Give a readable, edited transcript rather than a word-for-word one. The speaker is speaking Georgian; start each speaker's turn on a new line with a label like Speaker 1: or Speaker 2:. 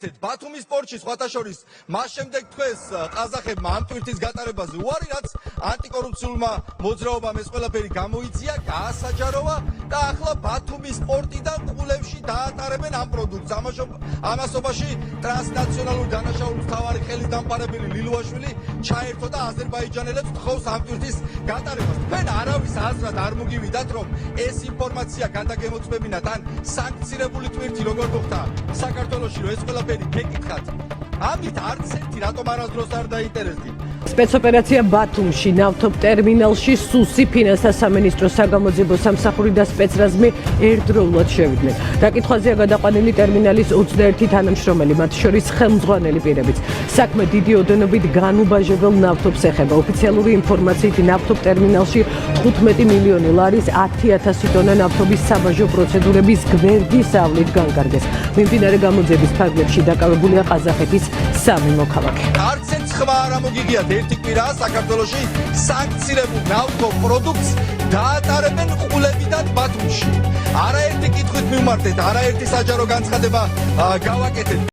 Speaker 1: ბათუმის პორტში სხვათა შორის მას შემდეგ თქვეს ყაზახებმა ამ ტვირთის გატარებაზე უარი, რაც ანტიკორუფციულმა მოძრაობამ ეს ყველაფერი გამოიწია, გაასაჯაროვა და ახლა ბათუმის პორტიდან ყულებში დაატარებენ ამ პროდუქტს. ამასობაში ტრანსნაციონალური დანაშაულის მთავარი ხელის დამყარებელი ლილუაშვილი ჩაერთო და აზერბაიჯანელებს თხოვს ამ ტვირთის გატარებას. თქვენ არავის აზრად არ მოგივიდათ, რომ ეს ინფორმაცია გადაგემოწმებინათ ან სანქცირებული ტვირთი როგორ მოხდა საქართველოში, რომ ეს ყველაფერი გეკითხათ. ამით არც ერთი რატომ არასდროს არ დაინტერესდით.
Speaker 2: Спецოპერაცია ბათუმში, ნავთობ ტერმინალში, სუსი ფინანსთა სამინისტროს საგამოძიებო სამსახური და სპეცრაზმი ერთდროულად შევიდნენ. დაკითხვაზეა გადაყვანილი ტერმინალის 21 თანამშრომელი, მათ შორის ხელმძღვანელი პირებიც. საქმე დიდი ოდენობით განუბაჟებელ ნავთობს ეხება. ოფიციალური ინფორმაციით ნავთობ ტერმინალში 15 მილიონი ლარის 10,000 ტონა ნავთობის საბაჟო პროცედურების გვერდის ავლით განკარგეს. მიმდინარე გამოძიების ფარგლებში დაკავებულია ყაზახეთის 3 მოქალაქე.
Speaker 1: არც ერთ სხვა არ ამოგიგიათ ერთი კვირა საქართველოში სანქცირებულ ნავთობ პროდუქტს დაატარებენ ყულებიდან ბათუმში. არაერთი კითხვით მივმართეთ, არაერთი საჯარო განცხადება გავაკეთეთ.